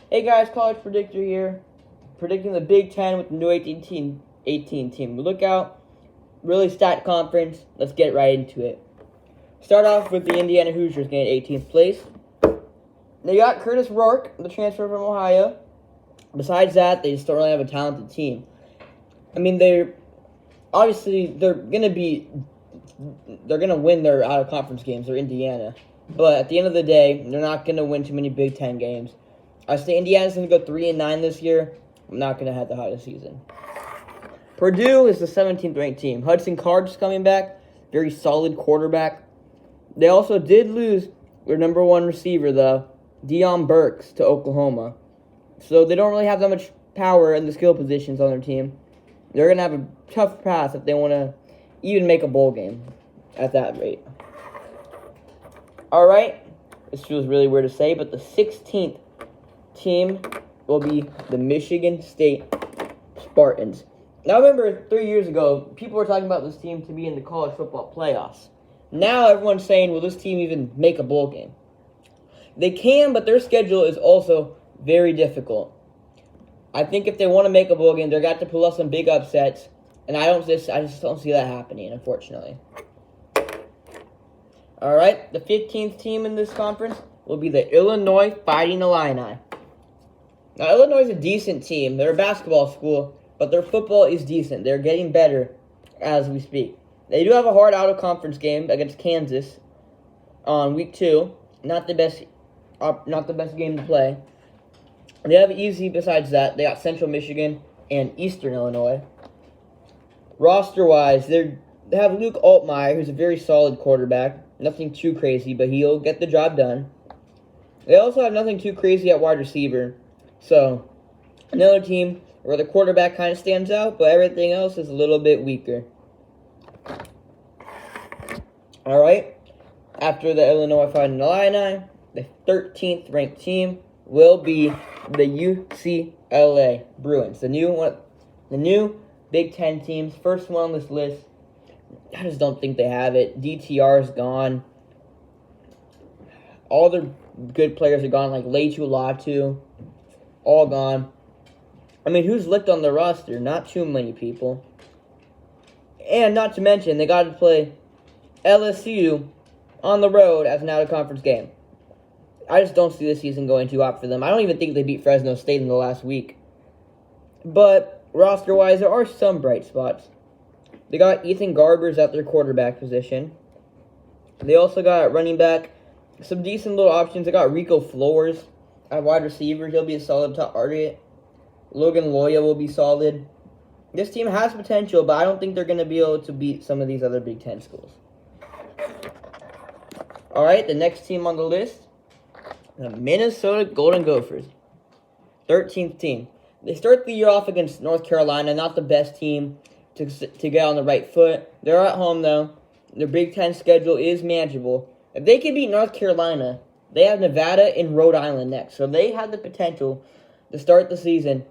Hey guys, College Predictor here, predicting the Big Ten with the new 18 team. Look out, really stacked conference. Let's get right into it. Start off with the Indiana Hoosiers getting 18th place. They got Curtis Rourke, the transfer from Ohio. Besides that, they just don't really have a talented team. I mean, they're gonna win their out of conference games. They're Indiana, but at the end of the day, they're not gonna win too many Big Ten games. I say Indiana's going to go 3-9 this year. I'm not going to have the hottest season. Purdue is the 17th ranked team. Hudson Card's coming back. Very solid quarterback. They also did lose their number one receiver, though, Deion Burks, to Oklahoma. So they don't really have that much power in the skill positions on their team. They're going to have a tough path if they want to even make a bowl game at that rate. All right. This feels really weird to say, but the 16th team will be the Michigan State Spartans. Now, remember 3 years ago, people were talking about this team to be in the college football playoffs. Now everyone's saying, will this team even make a bowl game? They can, but their schedule is also very difficult. I think if they want to make a bowl game, they're got to pull off some big upsets, and I just don't see that happening, unfortunately. All right, the 15th team in this conference will be the Illinois Fighting Illini. Now, Illinois is a decent team. They're a basketball school, but their football is decent. They're getting better as we speak. They do have a hard out-of-conference game against Kansas on week 2. Not the best game to play. They have easy besides that. They got Central Michigan and Eastern Illinois. Roster-wise, they have Luke Altmaier, who's a very solid quarterback. Nothing too crazy, but he'll get the job done. They also have nothing too crazy at wide receiver. So, another team where the quarterback kind of stands out, but everything else is a little bit weaker. All right. After the Illinois Fighting Illini, the 13th ranked team will be the UCLA Bruins, the new Big Ten teams. First one on this list. I just don't think they have it. DTR is gone. All their good players are gone, like Leitu Latu. All gone. I mean, who's licked on the roster? Not too many people. And not to mention, they got to play LSU on the road as an out-of-conference game. I just don't see this season going too hot for them. I don't even think they beat Fresno State in the last week. But roster-wise, there are some bright spots. They got Ethan Garbers at their quarterback position. They also got running back, some decent little options. They got Rico Flores at wide receiver. He'll be a solid target. Logan Loya will be solid. This team has potential, but I don't think they're going to be able to beat some of these other Big Ten schools. All right, the next team on the list, the Minnesota Golden Gophers. 13th team. They start the year off against North Carolina, not the best team to get on the right foot. They're at home, though. Their Big Ten schedule is manageable. If they can beat North Carolina, they have Nevada and Rhode Island next. So they have the potential to start the season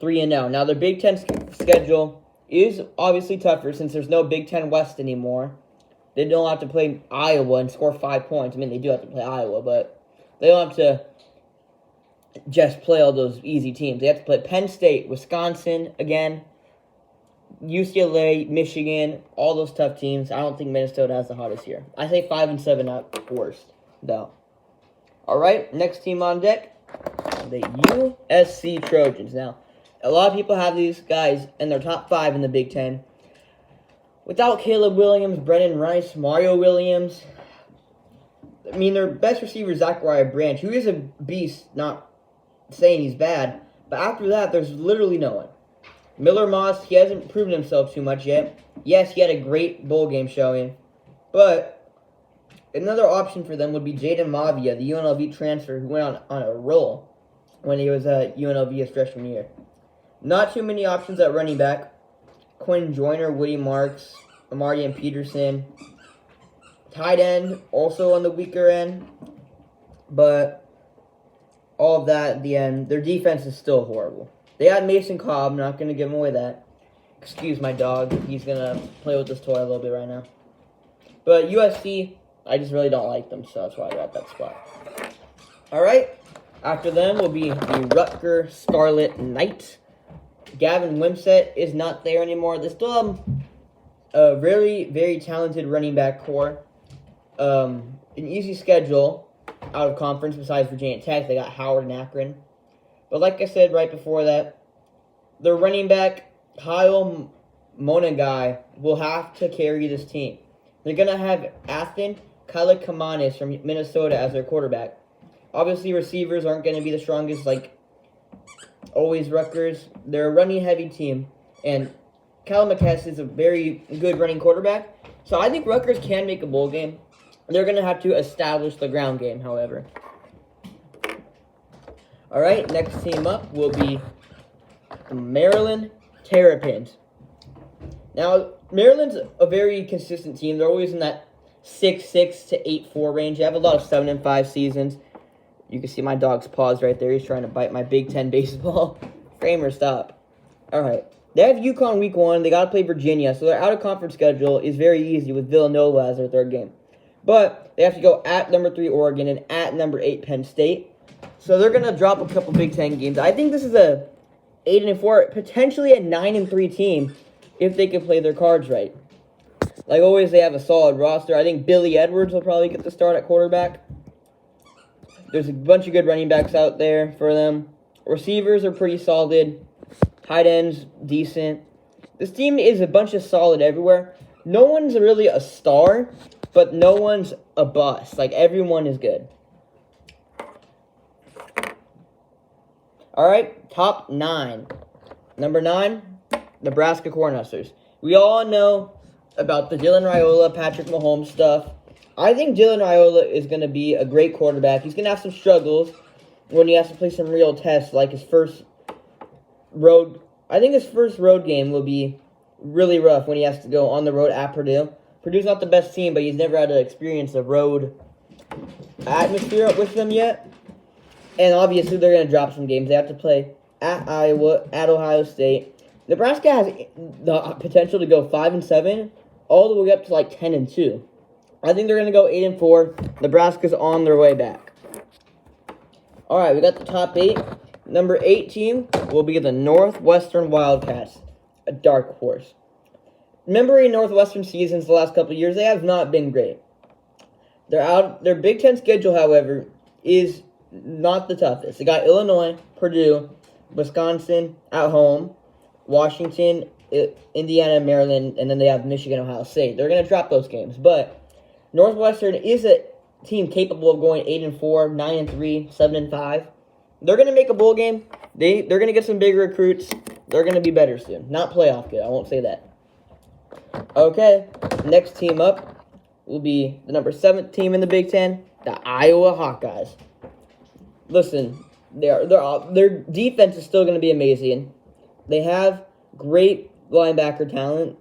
3-0. Now, their Big Ten schedule is obviously tougher since there's no Big Ten West anymore. They don't have to play Iowa and score 5 points. I mean, they do have to play Iowa, but they don't have to just play all those easy teams. They have to play Penn State, Wisconsin again, UCLA, Michigan, all those tough teams. I don't think Minnesota has the hottest year. I say 5-7 at worst, though. All right, next team on deck, the USC Trojans. Now, a lot of people have these guys in their top 5 in the Big Ten. Without Caleb Williams, Brennan Rice, Mario Williams, I mean, their best receiver is Zachariah Branch, who is a beast, not saying he's bad, but after that, there's literally no one. Miller Moss, he hasn't proven himself too much yet. Yes, he had a great bowl game showing, but another option for them would be Jaden Mavia, the UNLV transfer who went on a roll when he was at UNLV his freshman year. Not too many options at running back. Quinn Joyner, Woody Marks, Amarian Peterson. Tight end, also on the weaker end. But all of that at the end, their defense is still horrible. They had Mason Cobb, not going to give him away that. Excuse my dog, he's going to play with this toy a little bit right now. But USC, I just really don't like them, so that's why I got that spot. All right, After them will be the Rutgers Scarlet Knights. Gavin Wimsett is not there anymore. They still have a very, very talented running back core. An easy schedule out of conference besides Virginia Tech. They got Howard and Akron. But like I said right before that, their running back, Kyle Monagai, will have to carry this team. They're going to have Athan Kalakamanis from Minnesota as their quarterback. Obviously, receivers aren't going to be the strongest, like always Rutgers. They're a running-heavy team, and Kalamanis is a very good running quarterback. So I think Rutgers can make a bowl game. They're going to have to establish the ground game, however. All right, next team up will be the Maryland Terrapins. Now, Maryland's a very consistent team. They're always in that 6-6 to 8-4 range. They have a lot of 7-5 seasons. You can see my dog's paws right there. He's trying to bite my Big Ten baseball. Kramer, stop. All right. They have UConn week 1. They got to play Virginia. So their out-of-conference schedule is very easy with Villanova as their third game. But they have to go at number 3 Oregon and at number 8 Penn State. So they're going to drop a couple Big Ten games. I think this is a 8-4, potentially a 9-3 team if they can play their cards right. Like always, they have a solid roster. I think Billy Edwards will probably get the start at quarterback. There's a bunch of good running backs out there for them. Receivers are pretty solid. Tight ends, decent. This team is a bunch of solid everywhere. No one's really a star, but no one's a bust. Like, everyone is good. All right, top 9. Number 9, Nebraska Cornhuskers. We all know about the Dylan Raiola, Patrick Mahomes stuff. I think Dylan Raiola is going to be a great quarterback. He's going to have some struggles when he has to play some real tests, like his first road. I think his first road game will be really rough when he has to go on the road at Purdue. Purdue's not the best team, but he's never had to experience a road atmosphere with them yet. And obviously, they're going to drop some games. They have to play at Iowa, at Ohio State. Nebraska has the potential to go 5-7, all the way up to like 10-2. I think they're going to go 8-4. Nebraska's on their way back. All right, we got the top 8. Number 8 team will be the Northwestern Wildcats, a dark horse. Remembering Northwestern seasons the last couple of years, they have not been great. Their Big Ten schedule, however, is not the toughest. They got Illinois, Purdue, Wisconsin at home, Washington, Indiana, Maryland, and then they have Michigan, Ohio State. They're going to drop those games, but Northwestern is a team capable of going 8-4, 9-3, 7-5. They're going to make a bowl game. They're going to get some big recruits. They're going to be better soon. Not playoff good. I won't say that. Okay, next team up will be the number 7 team in the Big Ten, the Iowa Hawkeyes. Listen, their defense is still going to be amazing. They have great linebacker talent,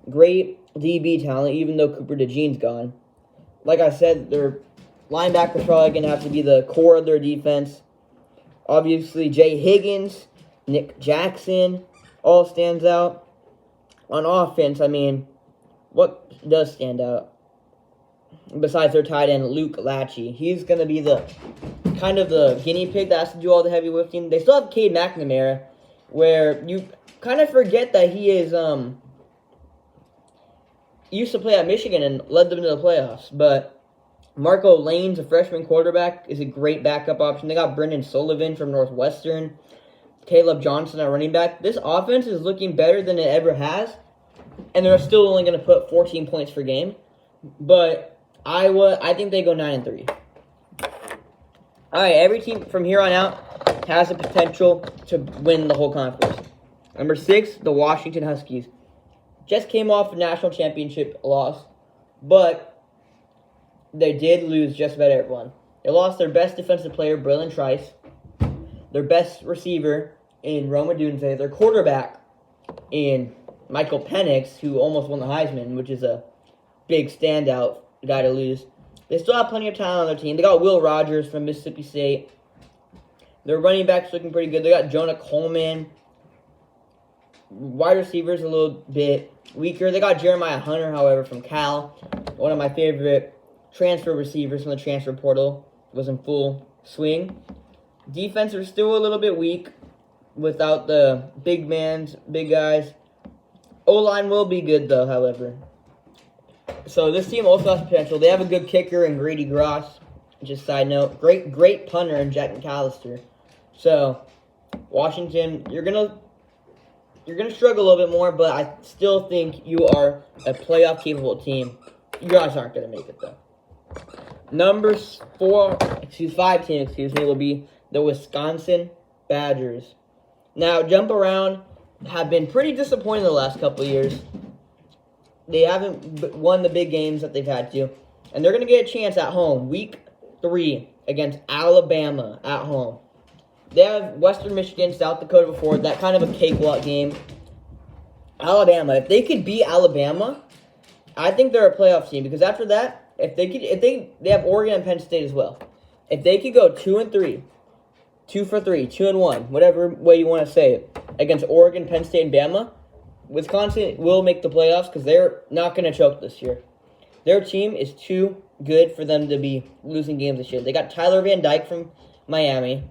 great DB talent, even though Cooper DeJean's gone. Like I said, their linebackers probably going to have to be the core of their defense. Obviously, Jay Higgins, Nick Jackson, all stands out. On offense, I mean, what does stand out? Besides their tight end, Luke Lachey. He's going to be the kind of the guinea pig that has to do all the heavy lifting. They still have Cade McNamara, where you kind of forget that he is used to play at Michigan and led them to the playoffs. But Marco Lane's a freshman quarterback, is a great backup option. They got Brendan Sullivan from Northwestern, Caleb Johnson at running back. This offense is looking better than it ever has, and they're still only going to put 14 points per game. But Iowa, I think they go 9-3. All right, every team from here on out has the potential to win the whole conference. Number 6, the Washington Huskies. Just came off a national championship loss, but they did lose just about everyone. They lost their best defensive player, Braylon Trice, their best receiver in Roma Dunze, their quarterback in Michael Penix, who almost won the Heisman, which is a big standout guy to lose. They still have plenty of talent on their team. They got Will Rogers from Mississippi State. Their running back's looking pretty good. They got Jonah Coleman. Wide receivers a little bit weaker. They got Jeremiah Hunter, however, from Cal. One of my favorite transfer receivers from the transfer portal. Was in full swing. Defense are still a little bit weak without the big guys. O-line will be good, though, however. So this team also has potential. They have a good kicker in Grady Gross. Just side note. Great punter in Jack McAllister. So, Washington, you're gonna struggle a little bit more, but I still think you are a playoff-capable team. You guys aren't going to make it, though. Number 5 team, will be the Wisconsin Badgers. Now, Jump Around have been pretty disappointing the last couple of years. They haven't won the big games that they've had to. And they're going to get a chance at home, week 3, against Alabama at home. They have Western Michigan, South Dakota before, that kind of a cakewalk game. Alabama, if they could beat Alabama, I think they're a playoff team, because after that, they have Oregon and Penn State as well. If they could go 2-3, 2 for 3, 2-1, whatever way you want to say it, against Oregon, Penn State, and Bama, Wisconsin will make the playoffs because they're not going to choke this year. Their team is too good for them to be losing games this year. They got Tyler Van Dyke from Miami.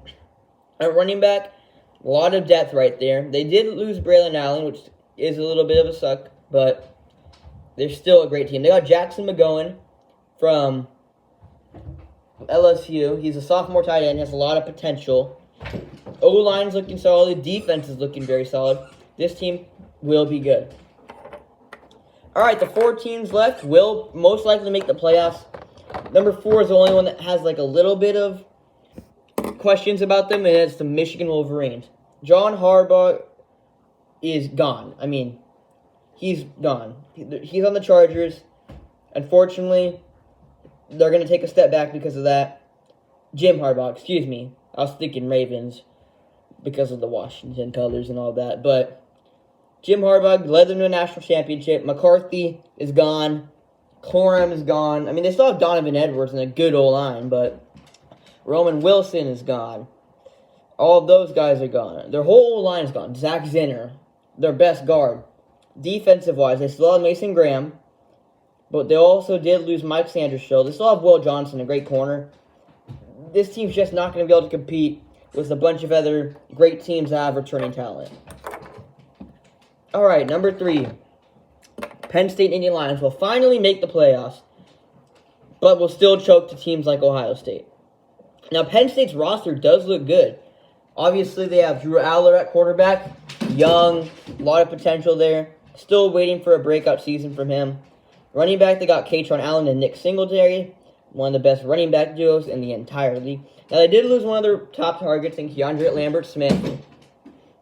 At running back, a lot of depth right there. They did lose Braylon Allen, which is a little bit of a suck, but they're still a great team. They got Jackson McGowan from LSU. He's a sophomore tight end, has a lot of potential. O-line's looking solid. Defense is looking very solid. This team will be good. All right, the 4 teams left will most likely make the playoffs. Number 4 is the only one that has like a little bit of questions about them, and it's the Michigan Wolverines. John Harbaugh is gone. I mean, he's gone. He's on the Chargers. Unfortunately, they're going to take a step back because of that. Jim Harbaugh, excuse me. I was thinking Ravens because of the Washington colors and all that. But Jim Harbaugh led them to a national championship. McCarthy is gone. Corum is gone. I mean, they still have Donovan Edwards and a good O-line, but Roman Wilson is gone. All of those guys are gone. Their whole line is gone. Zach Zinner, their best guard. Defensive-wise, they still have Mason Graham, but they also did lose Mike Sanderson. They still have Will Johnson, a great corner. This team's just not going to be able to compete with a bunch of other great teams that have returning talent. All right, number 3. Penn State and Indiana Lions will finally make the playoffs, but will still choke to teams like Ohio State. Now, Penn State's roster does look good. Obviously, they have Drew Aller at quarterback. Young, a lot of potential there. Still waiting for a breakout season from him. Running back, they got Katron Allen and Nick Singletary, one of the best running back duos in the entire league. Now, they did lose one of their top targets in Keandre Lambert-Smith,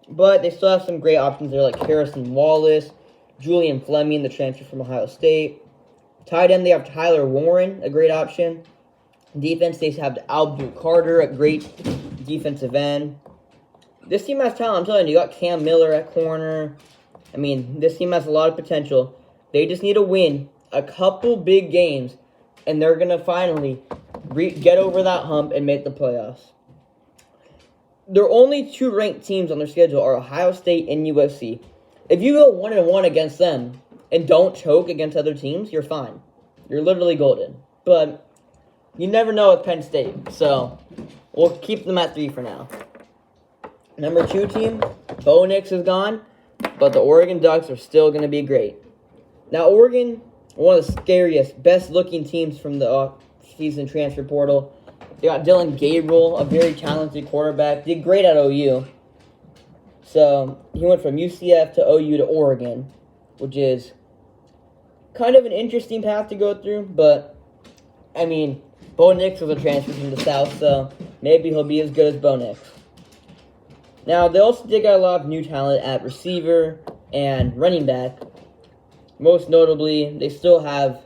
but they still have some great options there like Harrison Wallace, Julian Fleming, the transfer from Ohio State. Tight end, they have Tyler Warren, a great option. Defense, they have Abdul Carter, a great defensive end. This team has talent, I'm telling you. You got Cam Miller at corner. I mean, this team has a lot of potential. They just need to win a couple big games, and they're going to finally get over that hump and make the playoffs. Their only 2 ranked teams on their schedule are Ohio State and USC. If you go 1-1 against them and don't choke against other teams, you're fine. You're literally golden. But you never know with Penn State, so we'll keep them at 3 for now. Number 2 team, Bo Nix is gone, but the Oregon Ducks are still going to be great. Now, Oregon, one of the scariest, best-looking teams from the off-season transfer portal. They got Dylan Gabriel, a very talented quarterback. Did great at OU. So, he went from UCF to OU to Oregon, which is kind of an interesting path to go through. But, I mean, Bo Nix was a transfer from the South, so maybe he'll be as good as Bo Nix. Now, they also did got a lot of new talent at receiver and running back. Most notably, they still have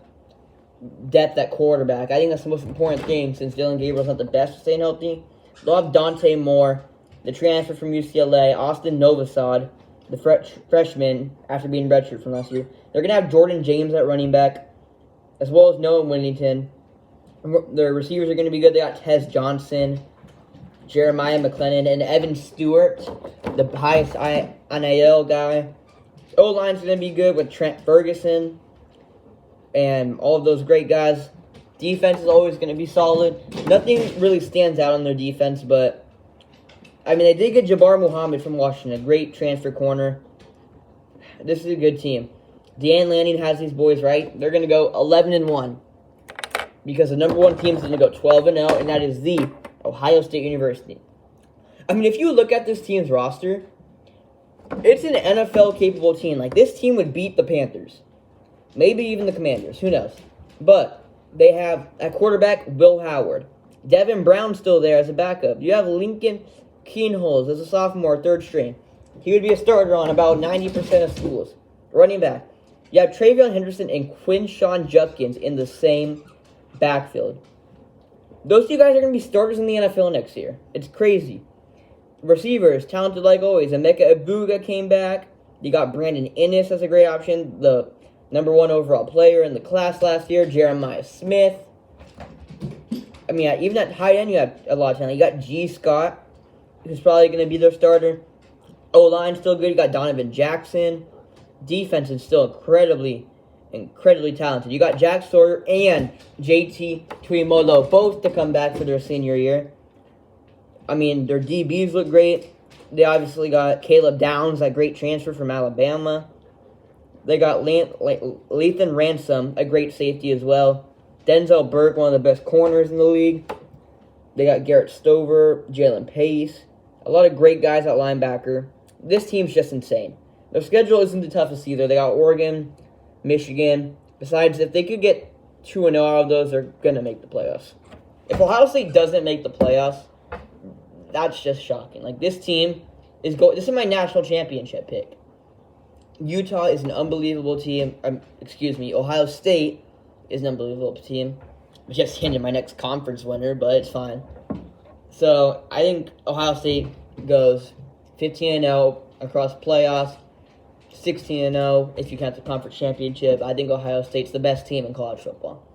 depth at quarterback. I think that's the most important thing since Dylan Gabriel's not the best at staying healthy. They'll have Dante Moore, the transfer from UCLA, Austin Novosad, the freshman after being redshirted from last year. They're going to have Jordan James at running back, as well as Noah Winnington. Their receivers are going to be good. They got Tez Johnson, Jeremiah McLennan, and Evan Stewart, the highest NIL guy. O-line's going to be good with Trent Ferguson and all of those great guys. Defense is always going to be solid. Nothing really stands out on their defense, but I mean, they did get Jabbar Muhammad from Washington, a great transfer corner. This is a good team. Dan Lanning has these boys right. They're going to go 11-1 because the number 1 team is going to go 12-0, and that is the Ohio State University. I mean, if you look at this team's roster, it's an NFL-capable team. Like, this team would beat the Panthers. Maybe even the Commanders. Who knows? But they have, at quarterback, Will Howard. Devin Brown's still there as a backup. You have Lincoln Kienholz as a sophomore, 3rd string. He would be a starter on about 90% of schools. Running back. You have Travion Henderson and Quinshawn Judkins in the same backfield. Those 2 guys are going to be starters in the NFL next year. It's crazy. Receivers, talented like always. Emeka Ibuga came back. You got Brandon Inniss as a great option, the number 1 overall player in the class last year. Jeremiah Smith. I mean, even at tight end, you have a lot of talent. You got G. Scott, who's probably going to be their starter. O-line still good. You got Donovan Jackson. Defense is still incredibly talented. You got Jack Sawyer and JT Tuimoloau both to come back for their senior year. I mean, their DBs look great. They obviously got Caleb Downs, that great transfer from Alabama. They got Lathan Ransom, a great safety as well. Denzel Burke, one of the best corners in the league. They got Garrett Stover, Jalen Pace. A lot of great guys at linebacker. This team's just insane. Their schedule isn't the toughest either. They got Oregon, Michigan. Besides, if they could get 2-0 out of those, they're going to make the playoffs. If Ohio State doesn't make the playoffs, that's just shocking. Like, this team is going... This is my national championship pick. Utah is an unbelievable team. Ohio State is an unbelievable team. I just hinted my next conference winner, but it's fine. So, I think Ohio State goes 15-0 across playoffs, 16-0 if you count the conference championship. I think Ohio State's the best team in college football.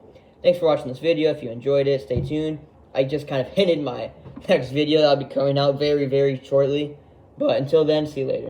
Thanks for watching this video. If you enjoyed it, stay tuned. I just kind of hinted my next video that'll be coming out very, very shortly. But until then, see you later.